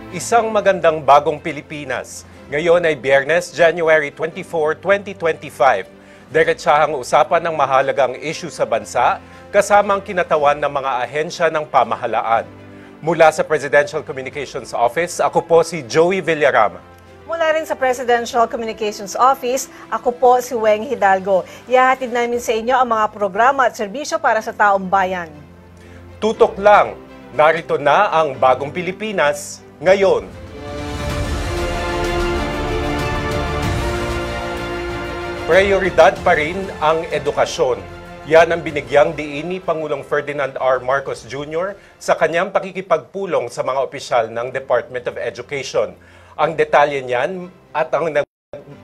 Isang magandang bagong Pilipinas. Ngayon ay Biyernes, January 24, 2025. Diretsahang usapan ng mahalagang issue sa bansa, kasamang kinatawan ng mga ahensya ng pamahalaan. Mula sa Presidential Communications Office, ako po si Joey Villarama. Mula rin sa Presidential Communications Office, ako po si Weng Hidalgo. Ihahatid namin sa inyo ang mga programa at serbisyo para sa taong bayan. Tutok lang, narito na ang bagong Pilipinas ngayon. Prioridad pa rin ang edukasyon. Yan ang binigyang diin ni Pangulong Ferdinand R. Marcos Jr. sa kanyang pakikipagpulong sa mga opisyal ng Department of Education. Ang detalye niyan at ang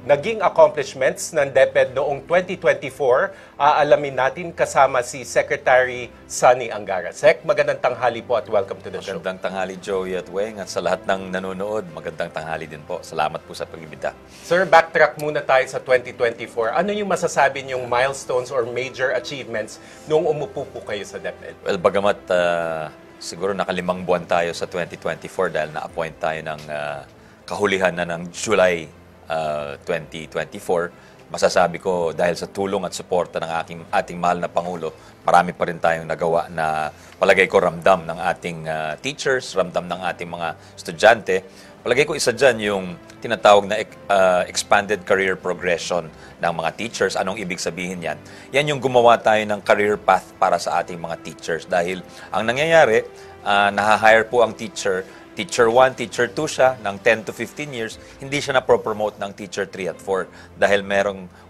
naging accomplishments ng DepEd noong 2024, aalamin natin kasama si Secretary Sunny Angara. Sec, magandang tanghali po at welcome to the show. Magandang tanghali, Joey at Weng, at sa lahat ng nanonood, magandang tanghali din po. Salamat po sa pag-imbita. Sir, backtrack muna tayo sa 2024. Ano yung masasabi niyong milestones or major achievements nung umupo po kayo sa DepEd? Well, bagamat siguro nakalimang buwan tayo sa 2024 dahil na-appoint tayo ng kahulihan na ng July 2024, masasabi ko dahil sa tulong at suporta ng ating mahal na Pangulo, marami pa rin tayong nagawa na palagay ko ramdam ng ating teachers, ramdam ng ating mga estudyante. Palagay ko isa dyan yung tinatawag na expanded career progression ng mga teachers. Anong ibig sabihin yan? Yan yung gumawa tayo ng career path para sa ating mga teachers. Dahil ang nangyayari, naha-hire po ang teacher 1, Teacher 2 siya, ng 10 to 15 years, hindi siya na-promote ng Teacher 3 at 4 dahil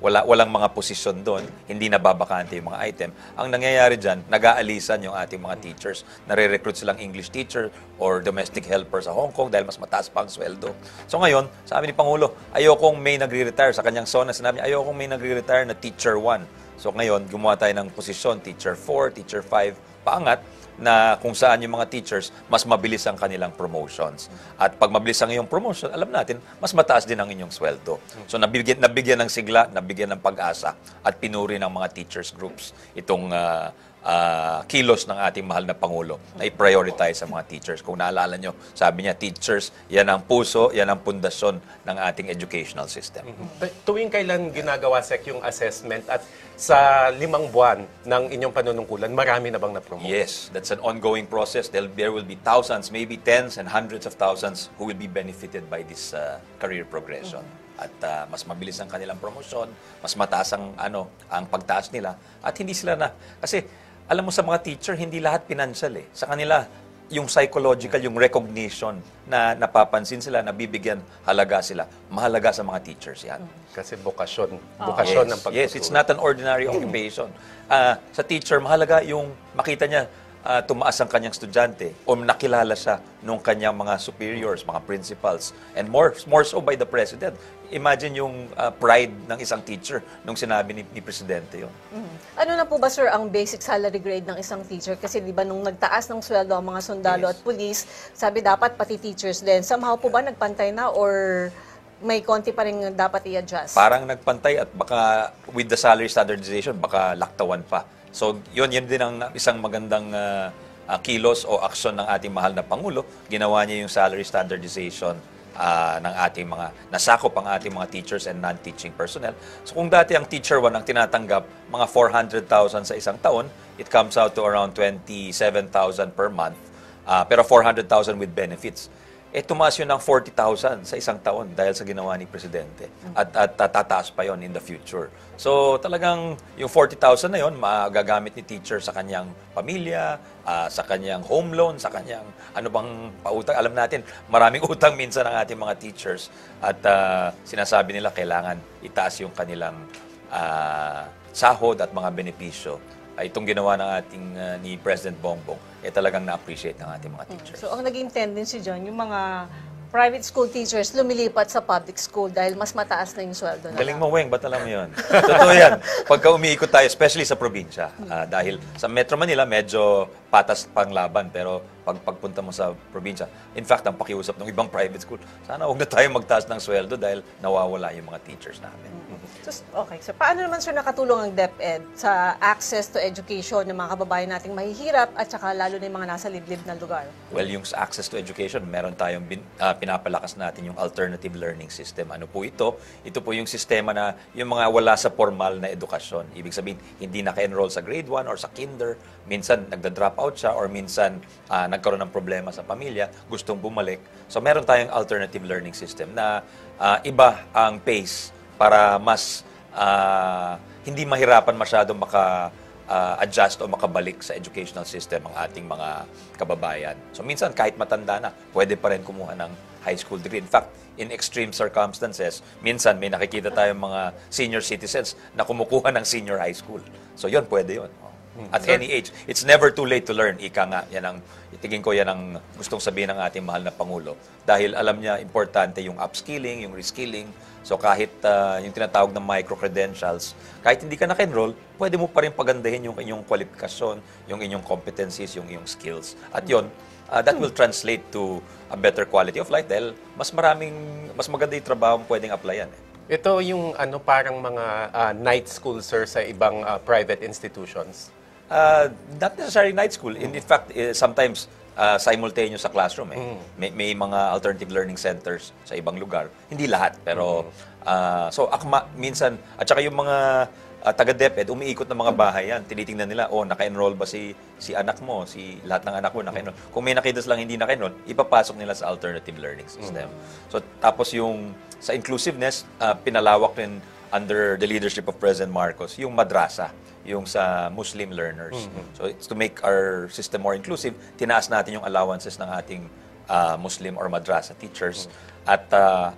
walang mga posisyon doon, hindi nababakante yung mga item. Ang nangyayari dyan, nag-aalisan yung ating mga teachers. Nare-recruit silang English teacher or domestic helper sa Hong Kong dahil mas mataas pa ang sweldo. So ngayon, sabi ni Pangulo, ayokong may nagre-retire. Sa kanyang SONA, sinabi niya, ayokong may nagre-retire na Teacher 1. So ngayon, gumawa tayo ng posisyon, Teacher 4, Teacher 5, paangat, na kung saan yung mga teachers, mas mabilis ang kanilang promotions. At pag mabilis ang iyong promotion, alam natin, mas mataas din ang inyong sweldo. So nabigyan ng sigla, nabigyan ng pag-asa, at pinuri ng mga teachers groups itong kilos ng ating mahal na Pangulo na i-prioritize sa mga teachers. Kung naalala nyo, sabi niya, teachers, yan ang puso, yan ang pundasyon ng ating educational system. Tuwing kailan ginagawa, Sec, yung assessment at sa 5 buwan ng inyong panunungkulan, marami na bang na-promote? Yes, that's an ongoing process. There will be thousands, maybe tens and hundreds of thousands who will be benefited by this career progression. At mas mabilis ang kanilang promosyon, mas mataas ang pagtaas nila, at hindi sila kasi alam mo sa mga teacher, hindi lahat financial eh. Sa kanila, yung psychological, yung recognition na napapansin sila, nabibigyan halaga sila. Mahalaga sa mga teachers yan. Kasi bokasyon Yes, ng pagtuturo. yes, it's not an ordinary occupation. Sa teacher, mahalaga yung makita niya tumaas ang kanyang estudyante o nakilala siya nung kanyang mga superiors, mga principals, and more so by the President. Imagine yung pride ng isang teacher nung sinabi ni Presidente yun. Ano na po ba, sir, ang basic salary grade ng isang teacher? Kasi di ba nung nagtaas ng sweldo ang mga sundalo at pulis, sabi dapat pati teachers din. Somehow po ba nagpantay na or may konti pa rin dapat i-adjust? Parang nagpantay at baka with the salary standardization, baka laktawan pa. So, yun din ang isang magandang kilos o aksyon ng ating mahal na Pangulo. Ginawa niya yung salary standardization ng ating nasakop ang ating mga teachers and non-teaching personnel. So, kung dati ang Teacher 1 ang tinatanggap, mga 400,000 sa isang taon, it comes out to around 27,000 per month. Pero 400,000 with benefits. Tumaas yun ng 40,000 sa isang taon dahil sa ginawa ni Presidente. At tataas pa yon in the future. So talagang yung 40,000 na yon magagamit ni teacher sa kanyang pamilya, sa kanyang home loan, sa kanyang ano bang pautang. Alam natin, maraming utang minsan ng ating mga teachers. At sinasabi nila kailangan itaas yung kanilang sahod at mga benepisyo. Itong ginawa ng ating ni President Bongbong, talagang na-appreciate ng ating mga teachers. So, ang naging tendency dyan, yung mga private school teachers lumilipat sa public school dahil mas mataas na yung sweldo nila. Galing mo, Weng, ba't alam mo yun? Totoo yan. Pagka umiikot tayo, especially sa probinsya, dahil sa Metro Manila, medyo patas pang laban. Pero pagpunta mo sa probinsya, in fact, ang pakiusap ng ibang private school, sana huwag na tayo magtaas ng sweldo dahil nawawala yung mga teachers namin. Okay, so paano naman sir nakatulong ang DepEd sa access to education ng mga kababayan nating mahihirap at saka lalo na yung mga nasa liblib na lugar? Well, yung sa access to education, meron tayong pinapalakas natin yung alternative learning system. Ano po ito? Ito po yung sistema na yung mga wala sa formal na edukasyon. Ibig sabihin, hindi naka-enroll sa grade 1 or sa kinder. Minsan, nagda-drop out siya or minsan nagkaroon ng problema sa pamilya, gustong bumalik. So, meron tayong alternative learning system na iba ang pace para mas hindi mahirapan masyadong adjust o makabalik sa educational system ang ating mga kababayan. So minsan kahit matanda na, pwede pa rin kumuha ng high school degree. In fact, in extreme circumstances, minsan may nakikita tayong mga senior citizens na kumukuha ng senior high school. So yun, pwede yun. At any age. It's never too late to learn. Ika nga, tingin ko yan ang gustong sabihin ng ating mahal na Pangulo. Dahil alam niya, importante yung upskilling, yung reskilling. So kahit yung tinatawag ng micro-credentials, kahit hindi ka naka-enroll, pwede mo pa rin pagandahin yung inyong kwalifikasyon, yung inyong competencies, yung inyong skills. At yun, that will translate to a better quality of life dahil mas maganda yung trabaho pwedeng applyan. Ito yung parang mga night school, sir, sa ibang private institutions. Not necessarily night school. In fact, sometimes simultaneous sa classroom. May mga alternative learning centers sa ibang lugar. Hindi lahat, pero so akma minsan at saka yung mga taga-DepEd umiikot ng mga bahay yan. Tinitingnan nila, naka-enroll ba si anak mo, lahat ng anak mo naka-enroll. Kung may nakitas lang hindi naka-enroll, ipapasok nila sa alternative learning system. So tapos yung sa inclusiveness, pinalawak rin under the leadership of President Marcos, yung madrasa, yung sa Muslim learners. So it's to make our system more inclusive, tinaas natin yung allowances ng ating Muslim or madrasa teachers. At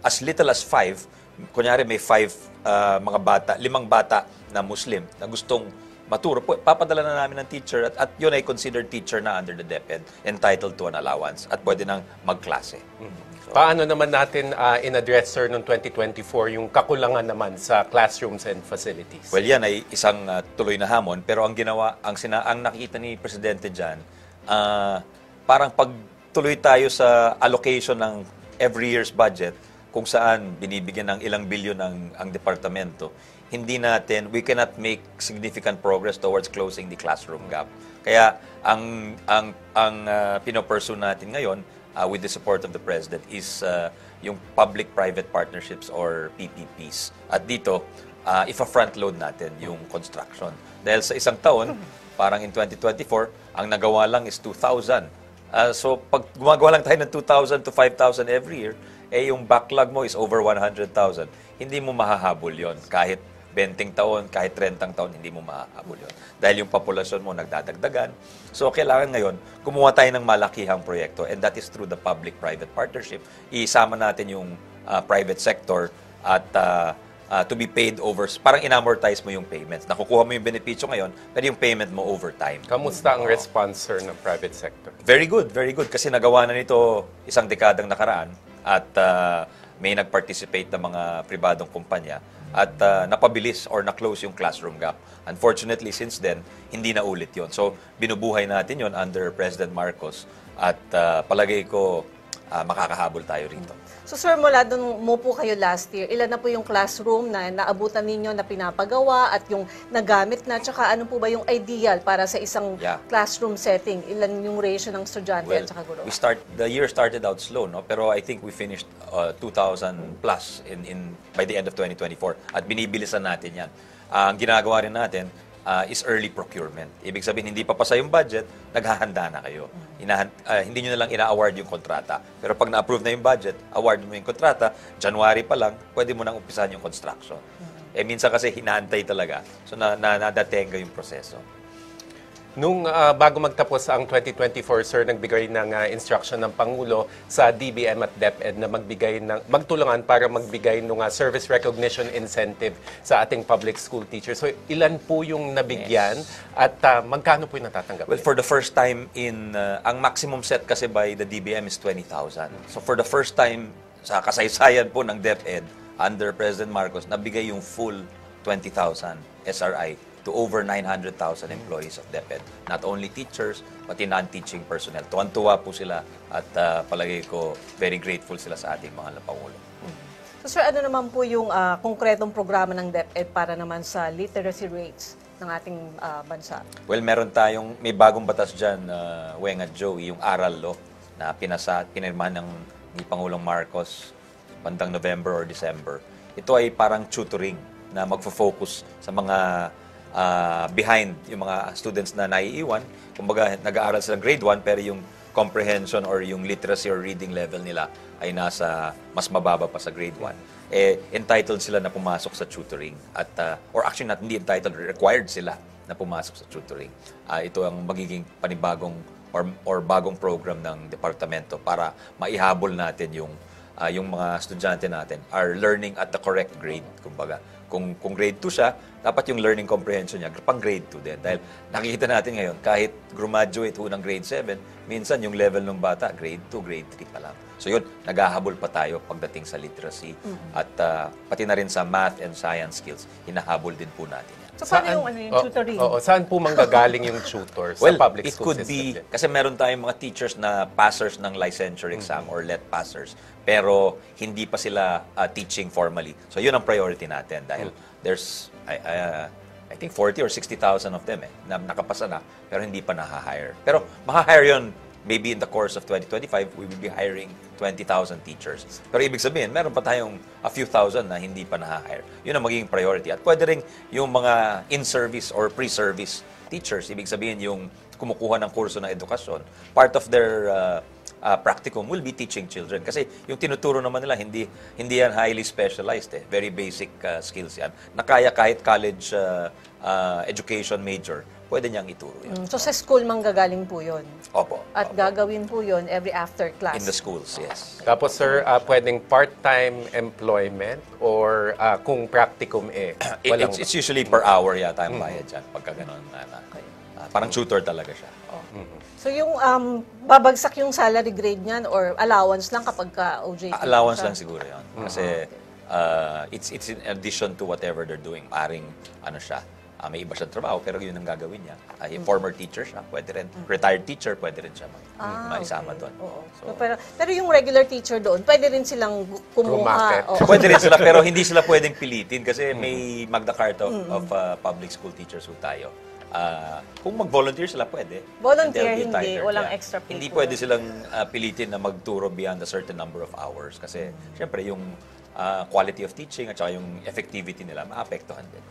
as little as 5, kunyari may 5 mga bata, 5 bata na Muslim na gustong maturo, papadala na namin ng teacher at yun ay considered teacher na under the DepEd, entitled to an allowance at pwede nang magklase. Paano naman natin in-address, sir, noong 2024 yung kakulangan naman sa classrooms and facilities? Well, yan ay isang tuloy na hamon, pero ang nakikita ni Presidente dyan, parang pagtuloy tayo sa allocation ng every year's budget, kung saan binibigyan ng ilang bilyon ang departamento, we cannot make significant progress towards closing the classroom gap. Kaya ang pinopursue natin ngayon, with the support of the President, is yung public-private partnerships or PPPs. At dito, ifa-front load natin yung construction. Dahil sa isang taon, parang in 2024, ang nagawa lang is 2,000. So pag gumagawa lang tayo ng 2,000 to 5,000 every year, yung backlog mo is over 100,000. Hindi mo mahahabol yon kahit 20 taon, kahit 30 taon, hindi mo mahahabol yun. Dahil yung populasyon mo nagdadagdagan. So, kailangan ngayon, kumuha tayo ng malakihang proyekto, and that is through the public-private partnership. Isama natin yung private sector at to be paid over, parang in-amortize mo yung payments. Nakukuha mo yung benepisyo ngayon, pero yung payment mo over time. Kamusta ang response, sir, ng private sector? Very good, very good. Kasi nagawa na nito isang dekadang nakaraan at may nag-participate na mga pribadong kumpanya at napabilis or na-close yung classroom gap. Unfortunately, since then, hindi na ulit yon. So, binubuhay natin yon under President Marcos at palagay ko makakahabol tayo rito. So sir, mula doon mo po kayo last year, ilan na po yung classroom na naabutan ninyo na pinapagawa at yung nagamit na, tsaka ano po ba yung ideal para sa isang classroom setting? Ilan yung ratio ng estudyante at saka guro? The year started out slow, no? Pero I think we finished 2,000 plus by the end of 2024 at binibilisan natin yan. Ang ginagawa rin natin is early procurement. Ibig sabihin, hindi pa pasa yung budget, naghahanda na kayo. Hindi nyo na lang ina-award yung kontrata. Pero pag na-approve na yung budget, award mo yung kontrata, January pa lang, pwede mo nang umpisahan yung construction. Minsan kasi hinaantay talaga. So, nadatenga yung proseso. Nung bago magtapos ang 2024, sir, nagbigay ng instruction ng Pangulo sa DBM at DepEd na magtulungan para magbigay ng service recognition incentive sa ating public school teachers. So, ilan po yung nabigyan at magkano po yung natatanggap? Well, for the first time ang maximum set kasi by the DBM is 20,000. So, for the first time sa kasaysayan po ng DepEd under President Marcos, nabigay yung full 20,000 SRI to over 900,000 employees of DepEd. Not only teachers, pati non-teaching personnel. Tuwan-tuwa po sila at palagay ko very grateful sila sa ating mahal na Pangulo. So sir, ano naman po yung konkretong programa ng DepEd para naman sa literacy rates ng ating bansa? Well, may bagong batas dyan, Weng at Joey, yung Aral Law na pinirmahan ni Pangulong Marcos bandang November or December. Ito ay parang tutoring na magfo-focus sa mga behind, yung mga students na naiiwan. Kumbaga, nag-aaral sila grade 1 pero yung comprehension or yung literacy or reading level nila ay nasa mas mababa pa sa grade 1. Entitled sila na pumasok sa tutoring. Or actually, hindi entitled, required sila na pumasok sa tutoring. Ito ang magiging panibagong or bagong program ng departamento para maihabol natin yung mga estudyante natin are learning at the correct grade, kumbaga. Kung grade 2 siya, dapat yung learning comprehension niya pang grade 2 din. Dahil nakikita natin ngayon, kahit graduate ho ng grade 7, minsan yung level ng bata, grade 2, grade 3 pa lang. So yun, naghahabol pa tayo pagdating sa literacy. At pati na rin sa math and science skills, hinahabol din po natin yan. So paano yung tutoring? Saan po manggagaling yung tutor? Sa Well, public it school could be, system? kasi meron tayong mga teachers na passers ng licensure exam or let passers, pero hindi pa sila teaching formally. So yun ang priority natin dahil there's, I think 40 or 60,000 of them na nakapasa na, pero hindi pa na-hire. Pero ma-hire yun, maybe in the course of 2025, we will be hiring 20,000 teachers. Pero ibig sabihin, meron pa tayong a few thousand na hindi pa na-hire. Yun ang magiging priority. At pwede rin yung mga in-service or pre-service teachers, ibig sabihin yung kumukuha ng kurso ng edukasyon, part of their practicum will be teaching children. Kasi yung tinuturo naman nila, hindi yan highly specialized. Very basic skills yan. Na kaya kahit college education major, pwede niyang ituro yan. So sa school manggagaling po yun? Opo. At gagawin po yun every after class? In the schools, yes. Tapos sir, pwedeng part-time employment or kung practicum walang... It's usually per hour yata ang bayad dyan pagka ganun. Parang tutor talaga siya. So yung babagsak yung salary grade niyan or allowance lang kapag ka OJT? Allowance lang siguro yun. Kasi it's in addition to whatever they're doing. Paring ano siya, may iba siyang trabaho pero yun ang gagawin niya. Former teacher siya, pwede rin. Retired teacher, pwede rin siya maisama doon. So, pero yung regular teacher doon, pwede rin silang kumuha. Rumakit. Pwede rin sila pero hindi sila pwedeng pilitin kasi may Magna Carta of public school teachers ho tayo. Kung mag-volunteer sila, pwede. Volunteer, And they'll be hindi. titled, Walang extra pay Hindi po pwede silang pilitin na magturo beyond a certain number of hours. Kasi, syempre, yung quality of teaching at saka yung effectivity nila, maapektuhan din.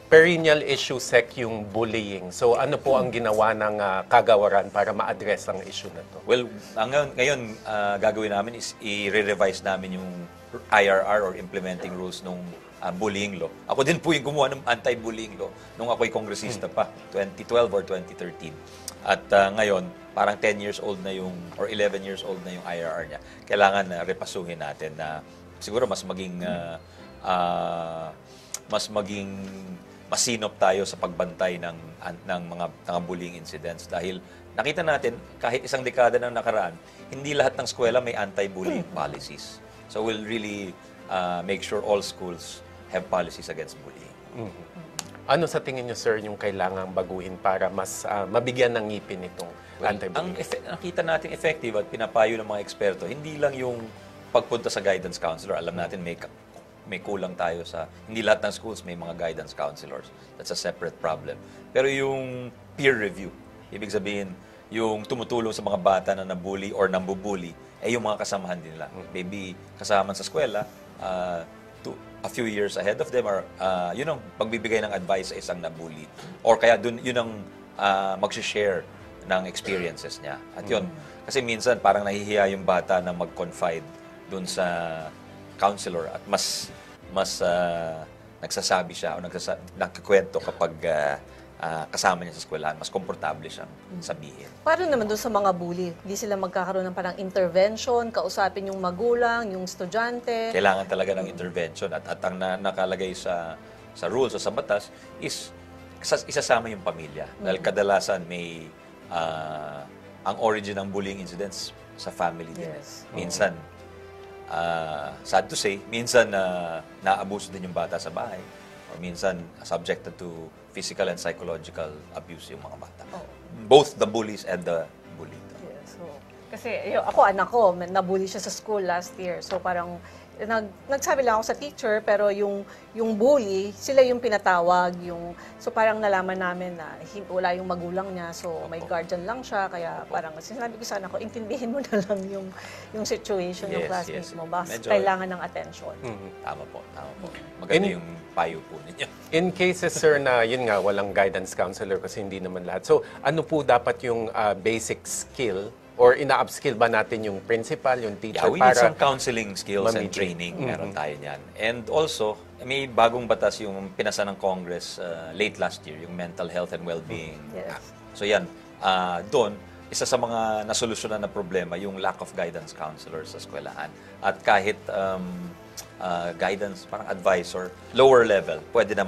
Perennial issue, Sec, yung bullying. So ano po ang ginawa ng kagawaran para ma-address ang issue na to? Well, ngayon gagawin namin is i-revise namin yung IRR or implementing rules nung bullying law. Ako din po yung gumawa ng anti-bullying law nung ako'y kongresista pa, 2012 or 2013. At ngayon, parang 10 years old na yung, or 11 years old na yung IRR niya. Kailangan na repasuhin natin na siguro mas maging masinop tayo sa pagbantay ng mga bullying incidents dahil nakita natin kahit isang dekada nang nakaraan, hindi lahat ng eskwela may anti-bullying policies. So we'll really make sure all schools have policies against bullying. Ano sa tingin niyo, sir, yung kailangang baguhin para mas mabigyan ng ngipin itong anti-bullying? Nakita natin effective at pinapayo ng mga eksperto, hindi lang yung pagpunta sa guidance counselor. Alam natin may kulang tayo sa, hindi lahat ng schools may mga guidance counselors. That's a separate problem. Pero yung peer review, ibig sabihin, yung tumutulong sa mga bata na nabully or nambubully, yung mga kasamahan din nila. Maybe kasama sa eskwela, a few years ahead of them, or yun ang pagbibigay ng advice sa isang nabully. Or kaya yun ang mag-share ng experiences niya. At yun, kasi minsan parang nahihiya yung bata na mag-confide dun sa counselor at mas nagsasabi siya o nagkikwento kapag kasama niya sa eskwelahan, mas komportable siyang sabihin. Paano naman doon sa mga bully? Hindi sila magkakaroon ng parang intervention, kausapin yung magulang, yung estudyante? Kailangan talaga ng intervention at ang nakalagay sa rules o sa batas is isasama yung pamilya. Dahil kadalasan may ang origin ng bullying incidents sa family din. Yes. Minsan, sad to say, minsan naabuso din yung bata sa bahay. minsan subjected to physical and psychological abuse yung mga bata. Both the bullies and the bullied. Yeah, so, kasi ako, anak ko, nabully siya sa school last year. So parang nagsabi lang ako sa teacher, pero yung bully, sila yung pinatawag. So parang nalaman namin na wala yung magulang niya, so may guardian lang siya. Kaya parang sinabi ko sa anak ko, intindihin mo na lang yung situation ng classmates mo. Basta kailangan ng attention. Tama po. Maganda yung payo po ninyo. In cases, sir, na yun nga, walang guidance counselor kasi hindi naman lahat. So, ano po dapat yung basic skill or ina-upskill ba natin yung principal, yung teacher? Yeah, we need some counseling skills and mamigay. training. Meron tayo niyan. And also, may bagong batas yung pinasa ng Congress late last year, yung Mental Health and Wellbeing Yes. Act. So yan, doon, isa sa mga nasolusyonan na problema, yung lack of guidance counselors sa eskwelahan. At kahit guidance, parang advisor, lower level, pwede na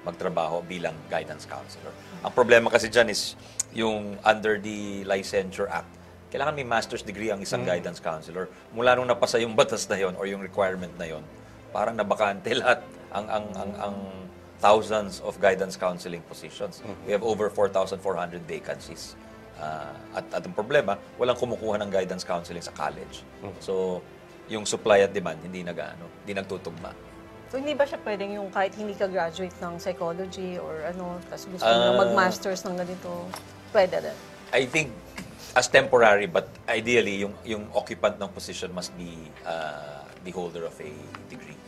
magtrabaho bilang guidance counselor. Ang problema kasi dyan is, yung under the Licensure Act, kailangan may master's degree ang isang guidance counselor. Mula nung napasa yung batas na yon or yung requirement na yon, parang nabakante lahat ang thousands of guidance counseling positions. We have over 4,400 vacancies. At ang problema, walang kumukuha ng guidance counseling sa college. So, yung supply at demand hindi nagtutugma. So, hindi ba siya pwedeng yung kahit hindi ka graduate ng psychology or tapos gusto mo mag-masters ng ganito? Pwede rin. I think as temporary, but ideally, yung occupant ng position must be the holder of a degree.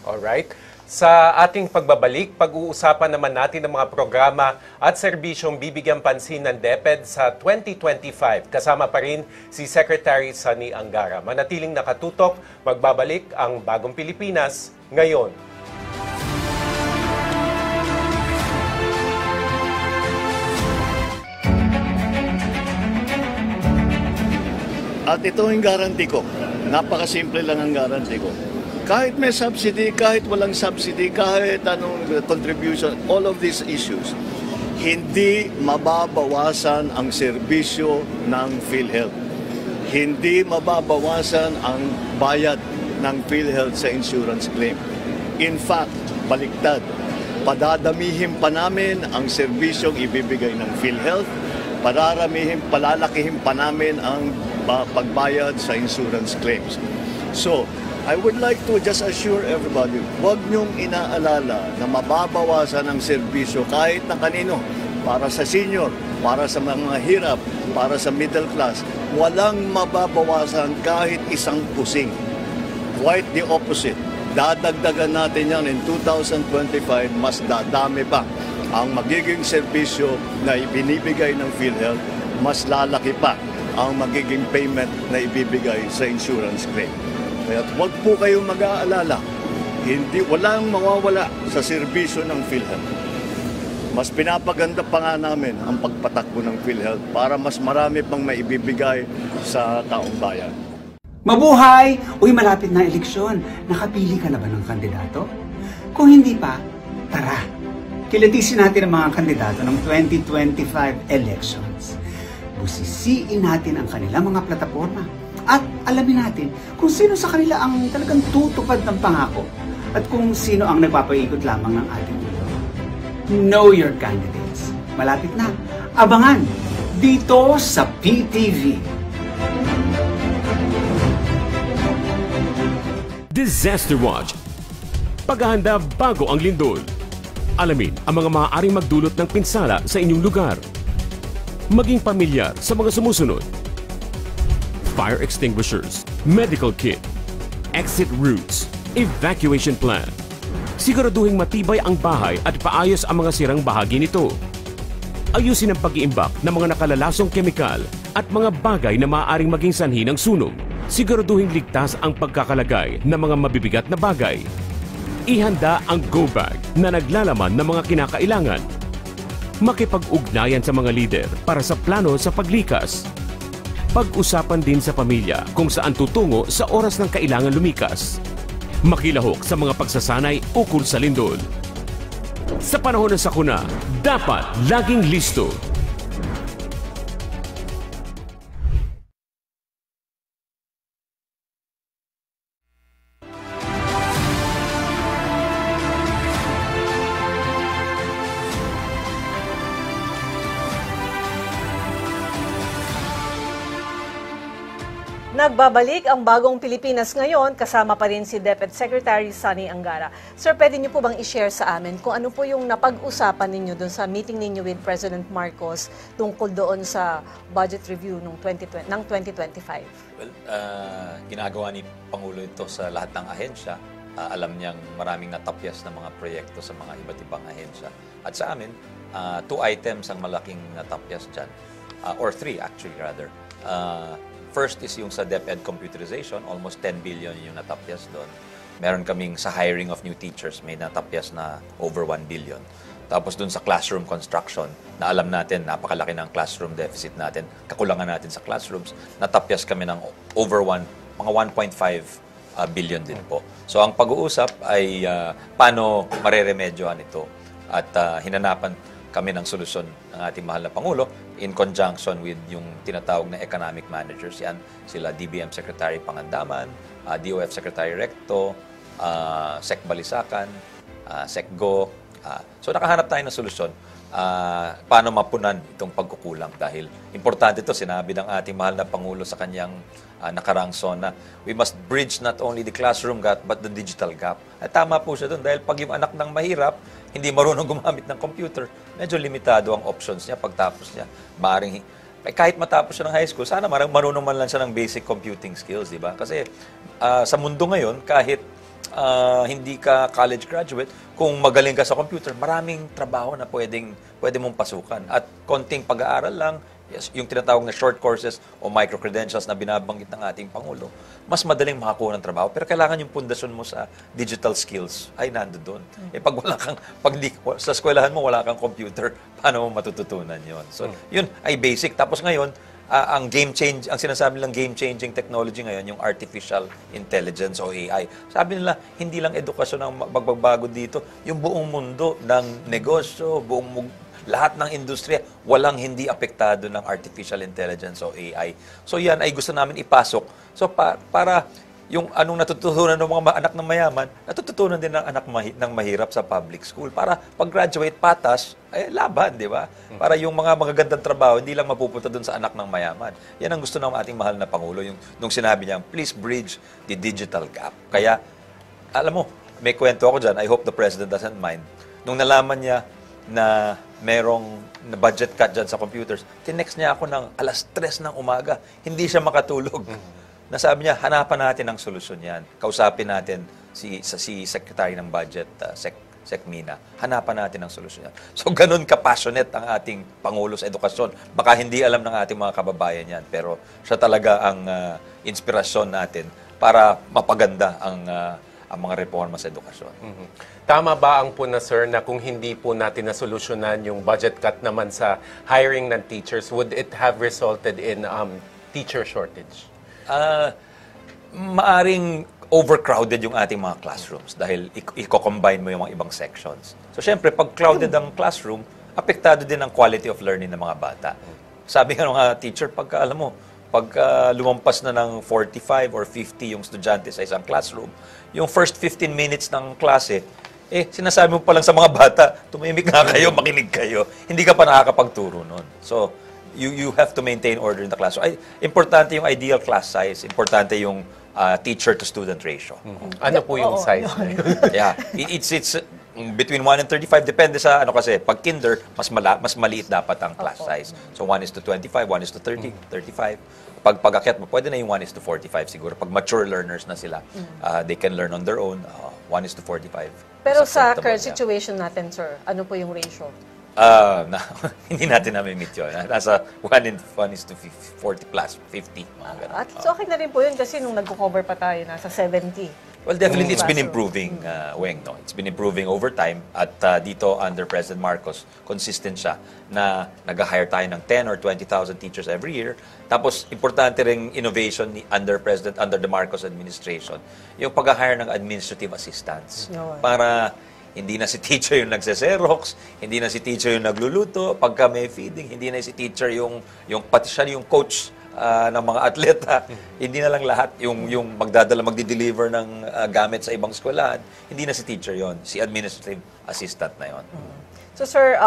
Alright. Sa ating pagbabalik, pag-uusapan naman natin ang mga programa at serbisyong bibigyang pansin ng DepEd sa 2025. Kasama pa rin si Secretary Sunny Angara. Manatiling nakatutok, magbabalik ang Bagong Pilipinas ngayon. At ito yung guarantee ko. Napakasimple lang ang guarantee ko. Kahit may subsidy, kahit walang subsidy, kahit anong contribution, all of these issues, hindi mababawasan ang serbisyo ng PhilHealth. Hindi mababawasan ang bayad ng PhilHealth sa insurance claim. In fact, baliktad, padadamihin pa namin ang serbisyong ibibigay ng PhilHealth, palalakihin pa namin ang pagbayad sa insurance claims. So, I would like to just assure everybody, huwag niyong inaalala na mababawasan ang serbisyo kahit na kanino, para sa senior, para sa mga hirap, para sa middle class. Walang mababawasan kahit isang pusing. Quite the opposite. Dadagdagan natin yan in 2025, mas dadami pa ang magiging serbisyo na ibinibigay ng PhilHealth, mas lalaki pa ang magiging payment na ibibigay sa insurance claim. Kaya huwag po kayong mag-aalala, walang mawawala sa serbisyo ng PhilHealth. Mas pinapaganda pa nga namin ang pagpatakbo ng PhilHealth para mas marami pang maibibigay sa taong bayan. Mabuhay! Uy, malapit na eleksyon. Nakapili ka na ba ng kandidato? Kung hindi pa, tara! Kilatisin natin ang mga kandidato ng 2025 elections. Busisiin natin ang kanilang mga plataforma at alamin natin kung sino sa kanila ang talagang tutupad ng pangako at kung sino ang nagpapaikot lamang ng ating ulo. Know your candidates. Malapit na. Abangan dito sa PTV. Disaster Watch. Paghahanda bago ang lindol. Alamin ang mga maaaring magdulot ng pinsala sa inyong lugar. Maging pamilyar sa mga sumusunod. Fire extinguishers, medical kit, exit routes, evacuation plan. Siguraduhing matibay ang bahay at paayos ang mga sirang bahagi nito. Ayusin ang pag-iimbak ng mga nakalalasong kemikal at mga bagay na maaaring maging sanhi ng sunog. Siguraduhing ligtas ang pagkakalagay ng mga mabibigat na bagay. Ihanda ang go bag na naglalaman ng mga kinakailangan. Makipag-ugnayan sa mga lider para sa plano sa paglikas. Pag-usapan din sa pamilya kung saan tutungo sa oras ng kailangan lumikas. Makilahok sa mga pagsasanay ukol sa lindol. Sa panahon ng sakuna, dapat laging listo. Nagbabalik ang bagong Pilipinas ngayon, kasama pa rin si DepEd Secretary Sonny Angara. Sir, pwede niyo po bang i-share sa amin kung ano po yung napag-usapan ninyo doon sa meeting ninyo with President Marcos tungkol doon sa budget review ng 2025? Well, ginagawa ni Pangulo ito sa lahat ng ahensya. Alam niyang maraming natapyas na mga proyekto sa mga iba't ibang ahensya. At sa amin, 2 items ang malaking natapyas dyan. Or 3 actually rather. First is yung sa DepEd computerization, almost 10 billion yung natapyas doon. Meron kaming sa hiring of new teachers, may natapyas na over 1 billion. Tapos doon sa classroom construction, na alam natin, napakalaki ng classroom deficit natin, kakulangan natin sa classrooms, natapyas kami ng over mga 1.5 billion din po. So ang pag-uusap ay paano mareremedyohan ito at hinanapan kami ng solusyon ng ating mahal na Pangulo in conjunction with yung tinatawag na economic managers. Yan, sila DBM Secretary Pangandaman, DOF Secretary Recto, Sec Balisacan, Secgo. So nakahanap tayo ng solusyon paano mapunan itong pagkukulang dahil importante ito, sinabi ng ating mahal na Pangulo sa kanyang nakaraang SONA, we must bridge not only the classroom gap but the digital gap. At tama po siya doon dahil pag yung anak ng mahirap, hindi marunong gumamit ng computer, medyo limitado ang options niya pagtapos niya. Maaring, kahit matapos siya ng high school, sana marunong man lang siya ng basic computing skills, di ba? Kasi sa mundo ngayon, kahit hindi ka college graduate, kung magaling ka sa computer, maraming trabaho na pwede mong pasukan. At konting pag-aaral lang, yes, yung tinatawag na short courses o micro-credentials na binabanggit ng ating Pangulo, mas madaling makakuha ng trabaho. Pero kailangan yung pundasyon mo sa digital skills ay nandoon. Sa eskwelahan mo, wala kang computer, paano mo matututunan yon? So, yun ay basic. Tapos ngayon, ang sinasabi nilang game-changing technology ngayon, yung artificial intelligence o AI. Sabi nila, hindi lang edukasyon ang magbabago dito, yung buong mundo ng negosyo, lahat ng industriya, walang hindi apektado ng artificial intelligence o AI. So yan ay gusto namin ipasok. So para yung anong natututunan ng mga anak ng mayaman, natututunan din ng anak ng mahirap sa public school. Para pag-graduate patas, laban, di ba? Para yung mga magagandang trabaho, hindi lang mapupunta dun sa anak ng mayaman. Yan ang gusto ng ating mahal na Pangulo. Nung sinabi niya, please bridge the digital gap. Kaya, alam mo, may kwento ako dyan. I hope the President doesn't mind. Nung nalaman niya na merong budget cut dyan sa computers, tinext niya ako ng 3:00 ng umaga. Hindi siya makatulog. Nasabi niya, hanapan natin ang solusyon yan. Kausapin natin si Secretary ng Budget, Sec Mina. Hanapan natin ang solusyon yan. So, ganun ka-passionate ang ating Pangulo sa edukasyon. Baka hindi alam ng ating mga kababayan yan, pero siya talaga ang inspirasyon natin para mapaganda ang mga reforma sa edukasyon. Tama ba ang puna, sir, na kung hindi po natin nasolusyonan yung budget cut naman sa hiring ng teachers, would it have resulted in teacher shortage? Maaring overcrowded yung ating mga classrooms dahil i-combine mo yung mga ibang sections. So, syempre, pag crowded ang classroom, apektado din ang quality of learning ng mga bata. Sabi nga ng teacher, pag lumampas na ng 45 or 50 yung estudyante sa isang classroom, yung first 15 minutes ng klase, sinasabi mo pa lang sa mga bata, tumimik nga kayo, makinig kayo. Hindi ka pa nakakapagturo nun. So, you have to maintain order in the class. So, importante yung ideal class size. Importante yung teacher-to-student ratio. Ano po yung size na yun? Yeah. It's between 1 and 35. Depende sa kasi. Pag kinder, mas maliit dapat ang class size. So, 1:25, 1:30, 35. Pag pag-akyat mo, pwede na yung 1:45 siguro. Pag mature learners na sila, they can learn on their own. 1:45. Pero sa current situation natin, sir, ano po yung ratio? Hindi natin meet yun. Nasa 1:40 plus 50. Mga ganun. At so okay na rin po yun kasi nung nagko-cover pa tayo, nasa 70. Well, definitely it's been improving, Weng. No? It's been improving over time. At dito, under President Marcos, consistent siya na nag-hire tayo ng 10 or 20,000 teachers every year. Tapos, importante ring innovation under the Marcos administration, yung pag-hire ng administrative assistants. Para hindi na si teacher yung nagse-xerox, hindi na si teacher yung nagluluto, pagka may feeding, hindi na si teacher yung pati siya yung coach ng mga atleta, hindi na lang lahat yung magdi-deliver ng gamit sa ibang eskwelahan, hindi na si teacher yon, si administrative assistant na yon. So sir,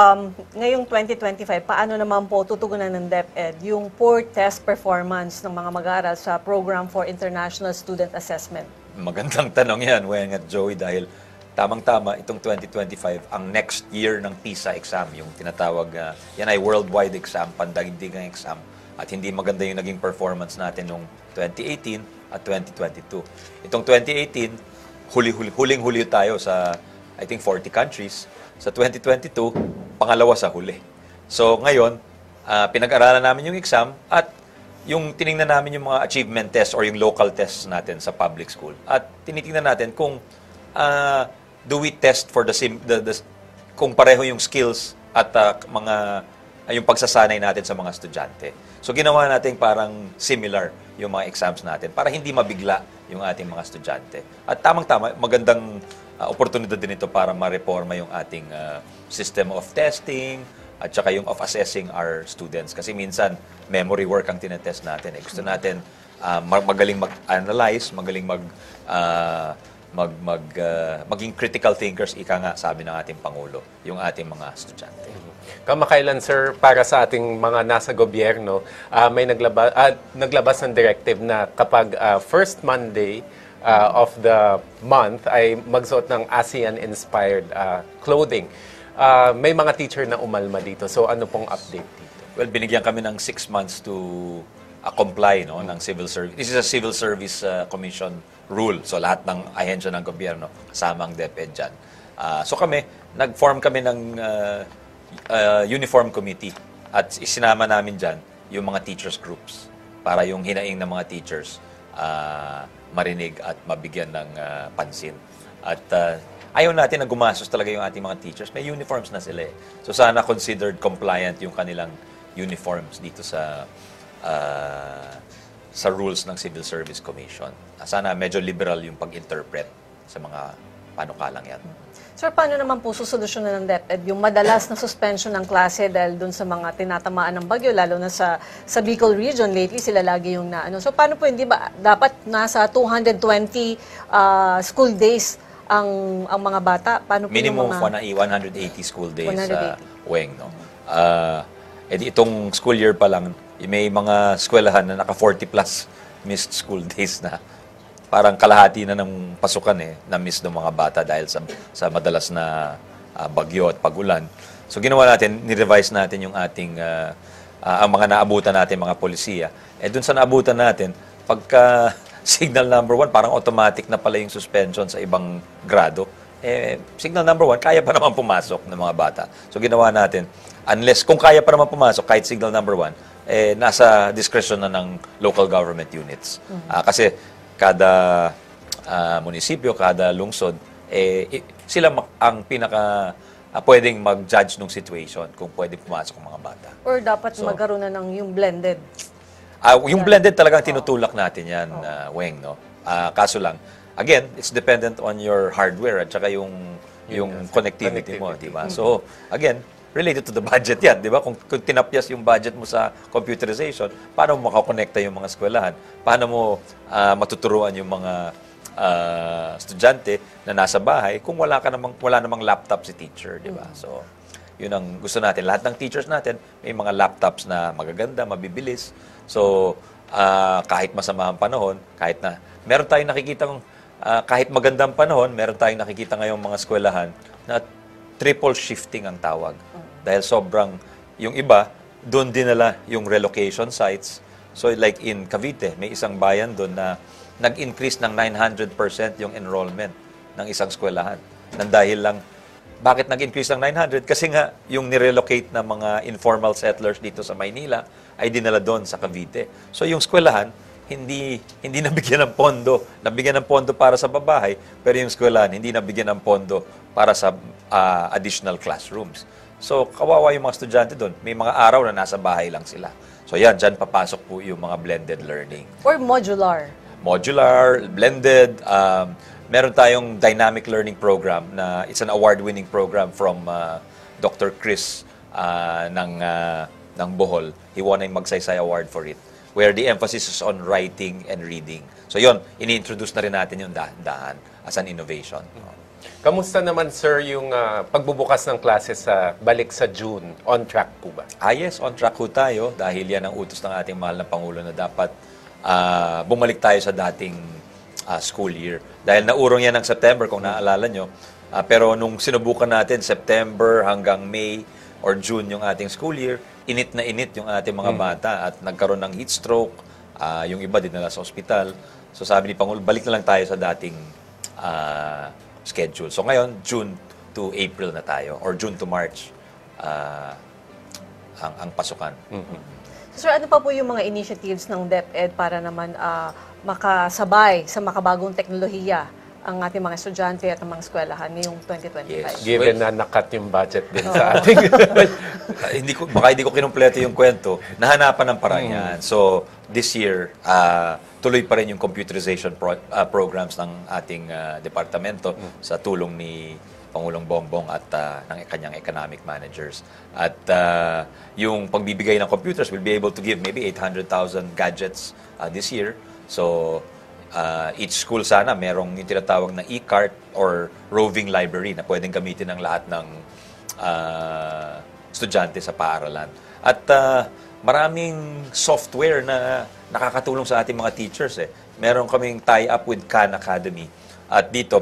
ngayong 2025, paano naman po tutugunan ng DepEd yung poor test performance ng mga mag-aaral sa Program for International Student Assessment? Magandang tanong yan, Weng at Joey, dahil tamang-tama itong 2025, ang next year ng PISA exam, yung tinatawag, yan ay worldwide exam, pandaigdigang exam, at hindi maganda yung naging performance natin noong 2018 at 2022. Itong 2018, huling-huli tayo sa, I think, 40 countries. Sa 2022, pangalawa sa huli. So ngayon, pinag-aralan namin yung exam at yung tiningnan namin yung mga achievement tests or yung local tests natin sa public school. At tinitingnan natin kung do we test for kung pareho yung skills at yung pagsasanay natin sa mga estudyante. So ginawa natin parang similar yung mga exams natin para hindi mabigla yung ating mga estudyante. At tamang-tama, magandang oportunidad din ito para ma-reforma yung ating system of testing at saka yung of assessing our students. Kasi minsan, memory work ang tinetest natin. Gusto natin magaling mag-analyze, magaling maging critical thinkers, ika nga, sabi ng ating Pangulo, yung ating mga estudyante. Kamakailan, sir, para sa ating mga nasa gobyerno, may naglabas ng directive na kapag first Monday of the month ay magsuot ng ASEAN-inspired clothing. May mga teacher na umalma dito. So ano pong update dito? Well, binigyan kami ng 6 months to comply ng civil service. This is a civil service commission rule. So lahat ng ahensya ng gobyerno, kasama ang DepEd dyan. So nag-form kami ng uniform committee at isinama namin dyan yung mga teachers groups para yung hinaing ng mga teachers marinig at mabigyan ng pansin. At ayaw natin na gumastos talaga yung ating mga teachers. May uniforms na sila eh. So sana considered compliant yung kanilang uniforms dito sa rules ng Civil Service Commission. Sana medyo liberal yung pag-interpret sa mga panukalang yan. Sir, paano naman po susolusyonan ng DepEd yung madalas na suspension ng klase dahil dun sa mga tinatamaan ng bagyo, lalo na sa Bicol region, lately sila lagi yung naano. So paano po, hindi ba dapat nasa 220 school days ang mga bata? Paano po Minimum yung mga 180 school days, 180. Weng, no? Itong school year pa lang, may mga eskwelahan na naka 40 plus missed school days na. Parang kalahati na ng pasukan na miss ng mga bata dahil sa madalas na bagyo at pagulan. So ginawa natin, ni-revise natin yung ating ang mga naabutan natin mga polisiya. Dun sa naabutan natin, pagka signal number 1, parang automatic na pala yung suspension sa ibang grado. Signal number 1, kaya pa naman pumasok ng mga bata. So ginawa natin, unless kung kaya pa naman pumasok kahit signal number 1, nasa discretion na ng local government units. Kasi kada munisipyo, kada lungsod, sila ang pinaka pwedeng mag-judge ng situation kung pwede pumasok ang mga bata. or dapat magkaroon na ng yung blended? Yung blended talagang tinutulak natin yan, Weng, no? Kaso lang, again, it's dependent on your hardware at saka yung connectivity mo, di ba? So, again, related to the budget yan, di ba? Kung tinapyas yung budget mo sa computerization, paano mo makakonekta yung mga eskwelahan? Paano mo matuturuan yung mga estudyante na nasa bahay kung wala namang laptop si teacher, di ba? So, yun ang gusto natin. Lahat ng teachers natin, may mga laptops na magaganda, mabibilis. So, kahit masama ang panahon, kahit na meron tayong nakikitang kahit magandang panahon, meron tayong nakikita ngayong mga eskwelahan na triple shifting ang tawag. Dahil sobrang, yung iba, doon dinala yung relocation sites. So like in Cavite, may isang bayan doon na nag-increase ng 900% yung enrollment ng isang eskwelahan. Nang dahil lang, bakit nag-increase ng 900? Kasi nga, yung nirelocate na mga informal settlers dito sa Maynila ay dinala doon sa Cavite. So yung eskwelahan, hindi nabigyan ng pondo. Nabigyan ng pondo para sa babahay, pero yung eskwelahan, hindi nabigyan ng pondo para sa additional classrooms. So, kawawa yung mga estudyante doon. May mga araw na nasa bahay lang sila. So, yan, dyan papasok po yung mga blended learning. Or modular? Modular, blended. Meron tayong dynamic learning program na it's an award-winning program from Dr. Chris ng Bohol. He won a Magsaysay Award for it, where the emphasis is on writing and reading. So, yon, ini-introduce na rin natin yung dahan-dahan as an innovation. Kamusta naman, sir, yung pagbubukas ng klase sa balik sa June? On track po ba? Yes, on track ho tayo dahil yan ang utos ng ating mahal na Pangulo na dapat bumalik tayo sa dating school year. Dahil naurong yan ng September, kung naaalala nyo. Pero nung sinubukan natin, September hanggang May or June yung ating school year, init na init yung ating mga bata at nagkaroon ng heat stroke, yung iba dinala sa ospital. So sabi ni Pangulo, balik na lang tayo sa dating schedule. So ngayon, June to April na tayo or June to March ang pasukan. Sir, ano pa po yung mga initiatives ng DepEd para naman makasabay sa makabagong teknolohiya ang ating mga estudyante at ang mga eskwelahan ngayong 2025? Yes. Given na nakat yung budget din sa ating... Baka hindi ko kinumpleto yung kwento. Nahanapan ng parang yan. So, this year, tuloy pa rin yung computerization programs ng ating departamento sa tulong ni Pangulong Bongbong at ng kanyang economic managers. At yung pagbibigay ng computers, we'll be able to give maybe 800,000 gadgets this year. So, each school sana merong yung tinatawag na e-cart or roving library na pwedeng gamitin ng lahat ng estudyante sa paaralan. At maraming software na nakakatulong sa ating mga teachers. Meron kaming tie-up with Khan Academy. At dito,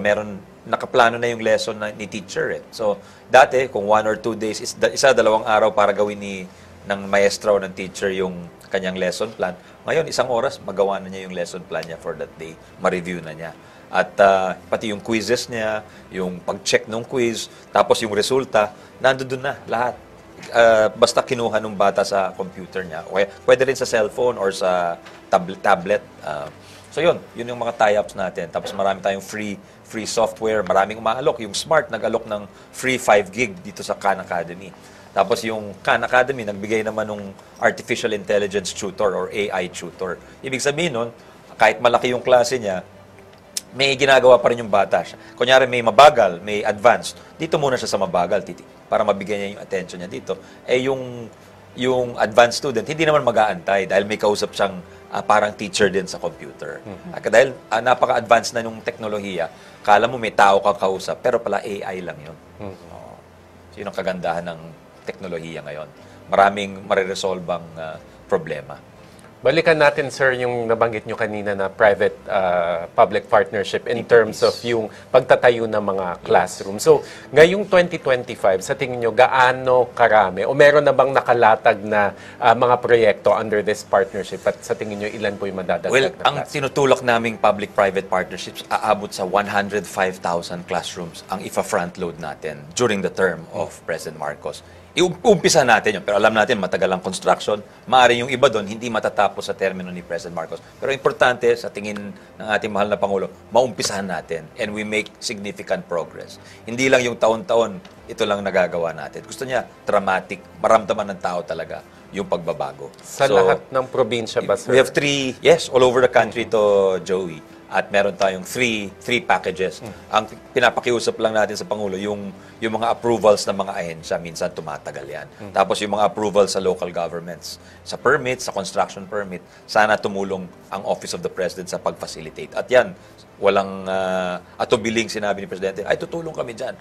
nakaplano na yung lesson ni teacher. So, dati, kung 1 or 2 days, isa-dalawang araw para gawin ng maestro o ng teacher yung kanyang lesson plan. Ngayon, 1 oras, magawa na niya yung lesson plan niya for that day. Ma-review na niya. At pati yung quizzes niya, yung pag-check ng quiz, tapos yung resulta, nandoon na lahat. Basta kinuha ng bata sa computer niya. Okay, pwede rin sa cellphone or sa tablet. So yun yung mga tie-ups natin. Tapos marami tayong free software, maraming umaalok. Yung Smart nag-alok ng free 5 gig dito sa Khan Academy. Tapos yung Khan Academy, nagbigay naman ng Artificial Intelligence Tutor or AI Tutor. Ibig sabihin nun, kahit malaki yung klase niya, may ginagawa pa rin yung bata. Kunyari may mabagal, may advanced, dito muna siya sa mabagal, para mabigyan niya yung attention niya dito. Yung advanced student, hindi naman mag-aantay dahil may kausap siyang parang teacher din sa computer. Dahil napaka-advanced na yung teknolohiya, kala mo may tao kang kausap, pero pala AI lang yun. So, yun ang kagandahan ng teknolohiya ngayon. Maraming mariresolvang problema. Balikan natin, sir, yung nabanggit nyo kanina na private-public partnership in terms of yung pagtatayo ng mga classroom. So, ngayong 2025, sa tingin nyo, gaano karami? O meron na bang nakalatag na mga proyekto under this partnership? At sa tingin nyo, ilan po yung madadagdag Well, na ang classroom? tinutulak naming public-private partnerships aabot sa 105,000 classrooms ang ifa-front load natin during the term of President Marcos. Iumpisa natin yun, pero alam natin matagal ang construction. Maaari yung iba doon, hindi matatapos sa termino ni President Marcos. Pero importante, sa tingin ng ating mahal na Pangulo, maumpisahan natin and we make significant progress. Hindi lang yung taon-taon, ito lang nagagawa natin. Gusto niya, dramatic, maramdaman ng tao talaga yung pagbabago. Sa lahat ng probinsya ba, sir? We have 3, yes, all over the country to, Joey. At meron tayong three packages. Ang pinapakiusap lang natin sa Pangulo, yung mga approvals ng mga ahensya, minsan tumatagal yan. Tapos yung mga approvals sa local governments, sa permit, sa construction permit, sana tumulong ang Office of the President sa pag-facilitate. At yan, walang atubiling sinabi ni Presidente, ay tutulong kami dyan.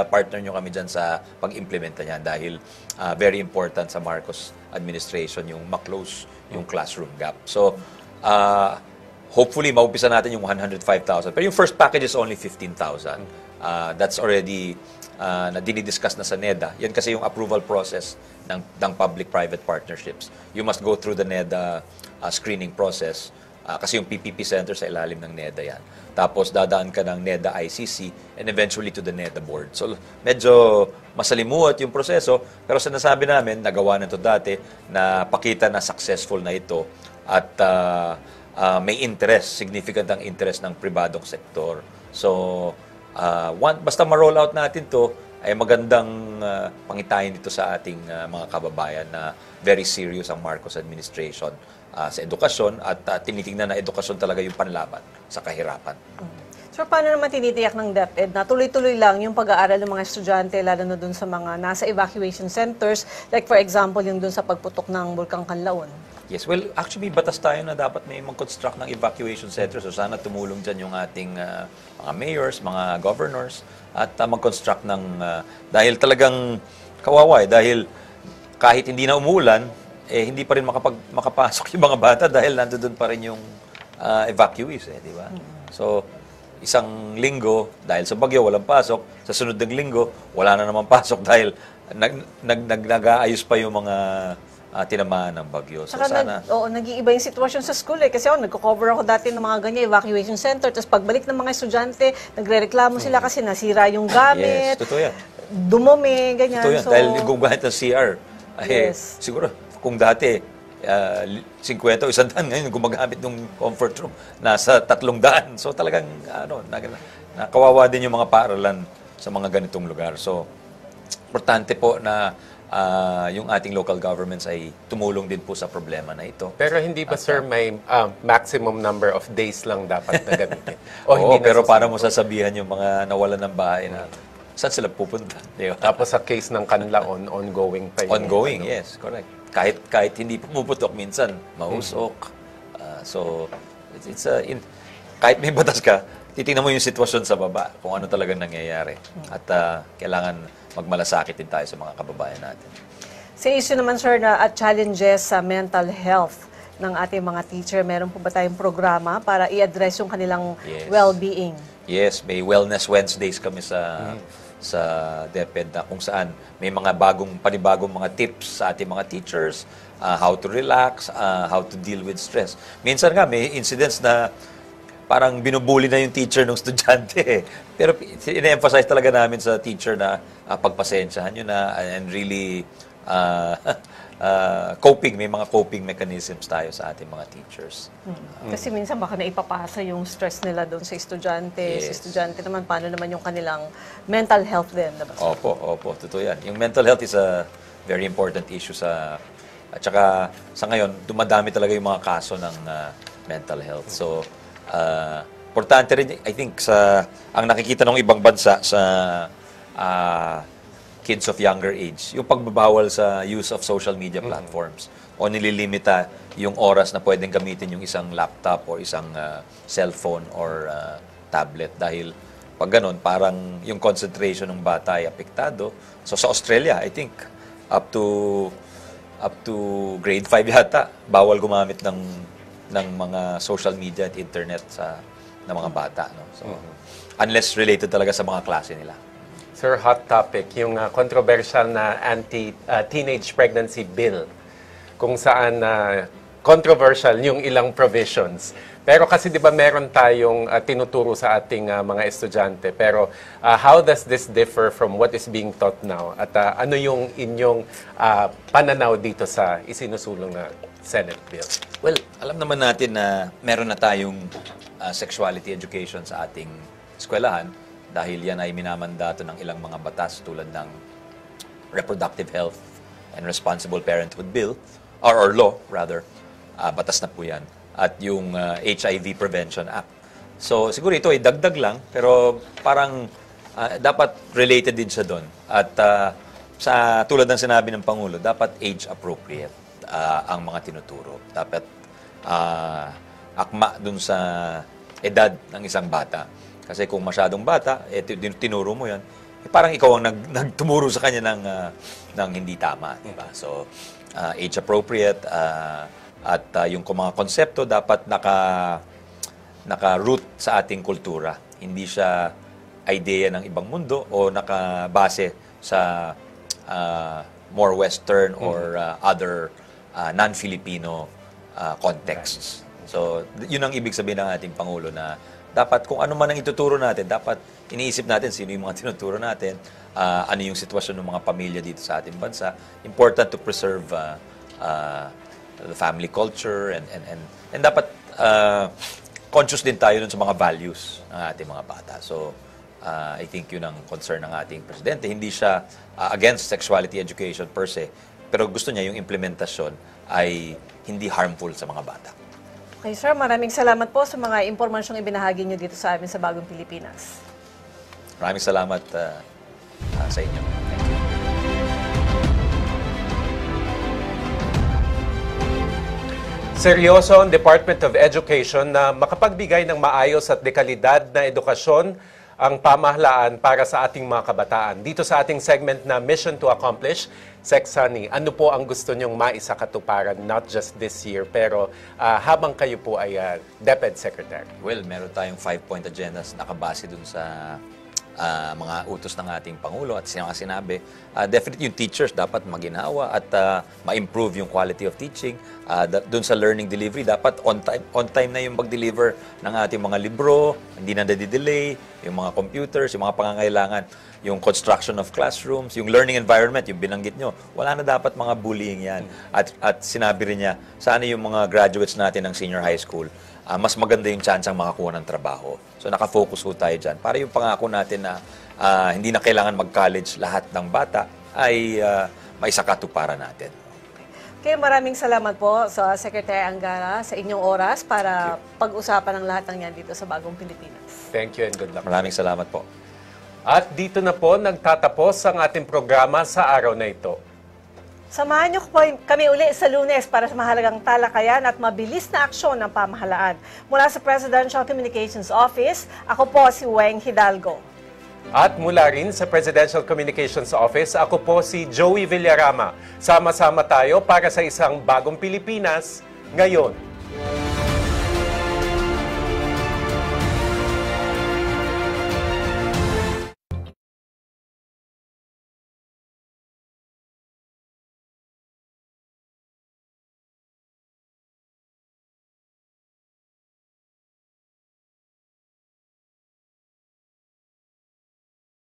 Partner nyo kami dyan sa pag-implementa niyan dahil very important sa Marcos administration yung ma-close yung classroom gap. So, hopefully, maumpisa natin yung 105,000. Pero yung first package is only 15,000. That's already na dinidiscuss na sa NEDA. Yan kasi yung approval process ng public-private partnerships. You must go through the NEDA screening process. Kasi yung PPP center sa ilalim ng NEDA yan. Tapos dadaan ka ng NEDA ICC and eventually to the NEDA board. So medyo masalimuot yung proseso. Pero sinasabi namin, nagawa na ito dati, na pakita na successful na ito at may interest, significant ang interest ng pribadong sektor. So, basta ma-roll out natin to, ay magandang pangitain dito sa ating mga kababayan na very serious ang Marcos administration sa edukasyon at tinitingnan na edukasyon talaga yung panlaban sa kahirapan. So, paano naman tinitiyak ng DepEd na tuloy-tuloy lang yung pag-aaral ng mga estudyante, lalo na dun sa mga nasa evacuation centers, like for example, yung dun sa pagputok ng Bulkang Kanlaon? Yes, well, actually, may batas tayo na dapat may mag-construct ng evacuation centers. So sana tumulong dyan yung ating mga mayors, mga governors, at mag-construct ng... dahil talagang kawawa dahil kahit hindi na umulan, hindi pa rin makapasok yung mga bata dahil nandoon pa rin yung evacuees, di ba? So, isang linggo, dahil sa bagyo, walang pasok. Sa sunod ng linggo, wala na naman pasok dahil nag-aayos pa yung mga tinamaan ng bagyo. So, Saka sana... nag-iiba yung sitwasyon sa school kasi nagko-cover ako dati ng mga ganyan, evacuation center, tapos pagbalik ng mga estudyante, nagre-reklamo sila kasi nasira yung gamit, Yes, totoo yan. dumumi, ganyan. Totoo yan. So, Dahil yung gumamit ng CR, Yes. siguro, kung dati, 50 o 100, ngayon gumagamit ng comfort room, nasa 300. So talagang, nakawawa din yung mga paaralan sa mga ganitong lugar. So, importante po na yung ating local governments ay tumulong din po sa problema na ito. Pero hindi ba, sir, may maximum number of days lang dapat na gamitin? Oo, pero para mo sasabihan yung mga nawalan ng bahay na saan sila pupunta? Di ba? Tapos sa case ng Canlaon, ongoing pa yun. Ongoing, yes, correct. Kahit hindi pumuputok minsan, mausok. So, kahit may batas ka, titingnan mo yung sitwasyon sa baba, kung ano talagang nangyayari. At kailangan magmalasakit din tayo sa mga kababayan natin. sa issue naman, sir, na at challenges sa mental health ng ating mga teacher, meron po ba tayong programa para i-address yung kanilang Yes. well-being? Yes, may Wellness Wednesdays kami sa DepEd na kung saan may mga panibagong mga tips sa ating mga teachers, how to relax, how to deal with stress. Minsan nga may incidents na parang binubuli na yung teacher ng estudyante. Pero ina-emphasize talaga namin sa teacher na pagpasensyahan nyo na and really may mga coping mechanisms tayo sa ating mga teachers. Kasi minsan baka naipapasa yung stress nila doon sa estudyante. Sa Yes. estudyante naman, paano naman yung kanilang mental health din, diba? Opo, totoo yan. Yung mental health is a very important issue at saka sa ngayon, dumadami talaga yung mga kaso ng mental health. So, importante rin, I think, ang nakikita ng ibang bansa sa kids of younger age, yung pagbabawal sa use of social media platforms o nililimita yung oras na pwedeng gamitin yung isang laptop o isang cellphone or tablet dahil pag ganun, parang yung concentration ng bata ay apektado. So sa Australia, I think, up to grade 5 yata, bawal gumamit ng mga social media at internet ng mga bata. No? So, unless related talaga sa mga klase nila. Sir, hot topic, yung controversial na anti-teenage pregnancy bill, kung saan controversial yung ilang provisions. Pero kasi di ba meron tayong tinuturo sa ating mga estudyante. Pero how does this differ from what is being taught now? At ano yung inyong pananaw dito sa isinusulong na Senate bill? Well, alam naman natin na meron na tayong sexuality education sa ating eskwelahan dahil yan ay minamandato ng ilang mga batas tulad ng Reproductive Health and Responsible Parenthood Bill, or law rather, batas na po yan, at yung HIV Prevention Act. So siguro ito ay dagdag lang, pero parang dapat related din siya doon. At sa tulad ng sinabi ng Pangulo, dapat age appropriate ang mga tinuturo. Dapat akma dun sa edad ng isang bata. Kasi kung masyadong bata, tinuro mo yan, parang ikaw ang nagtumuro sa kanya ng hindi tama. Diba? So, age appropriate at yung mga konsepto dapat naka-root sa ating kultura. Hindi siya idea ng ibang mundo o nakabase sa more Western or other non-Filipino contexts. So, yun ang ibig sabihin ng ating Pangulo na dapat kung ano man ang ituturo natin, dapat iniisip natin sino yung mga tinuturo natin, ano yung sitwasyon ng mga pamilya dito sa ating bansa. Important to preserve the family culture and dapat conscious din tayo dun sa mga values ng ating mga bata. So, I think yun ang concern ng ating presidente. Hindi siya against sexuality education per se, pero gusto niya yung implementasyon ay hindi harmful sa mga bata. Okay, sir, maraming salamat po sa mga impormasyong ibinahagi niyo dito sa amin sa Bagong Pilipinas. Maraming salamat sa inyo. Thank you. Seryoso ang Department of Education na makapagbigay ng maayos at dekalidad na edukasyon ang pamahalaan para sa ating mga kabataan. Dito sa ating segment na Mission to Accomplish, Sec Sunny, ano po ang gusto nyong maisakatuparan, not just this year, pero habang kayo po ay DepEd Secretary? Well, meron tayong 5-point agendas nakabase dun sa mga utos ng ating Pangulo at sinabi, definitely yung teachers dapat maginhawa at ma-improve yung quality of teaching. Doon sa learning delivery, dapat on time na yung mag-deliver ng ating mga libro, hindi na nadidelay, yung mga computers, yung mga pangangailangan, yung construction of classrooms, yung learning environment, yung binanggit nyo, wala na dapat mga bullying yan. At sinabi rin niya, sana yung mga graduates natin ng senior high school, mas maganda yung chance ang makakuha ng trabaho. So nakafocus ho tayo dyan. Para yung pangako natin na hindi na kailangan mag-college lahat ng bata ay maisakatuparan natin. Kaya maraming salamat po sa Secretary Angara sa inyong oras para pag-usapan ang lahat ng yan dito sa Bagong Pilipinas. Thank you and good luck. Maraming salamat po. At dito na po nagtatapos ang ating programa sa araw na ito. Samahan niyo po kami uli sa Lunes para sa mahalagang talakayan at mabilis na aksyon ng pamahalaan. Mula sa Presidential Communications Office, ako po si Weng Hidalgo. At mula rin sa Presidential Communications Office, ako po si Joey Villarama. Sama-sama tayo para sa isang bagong Pilipinas ngayon.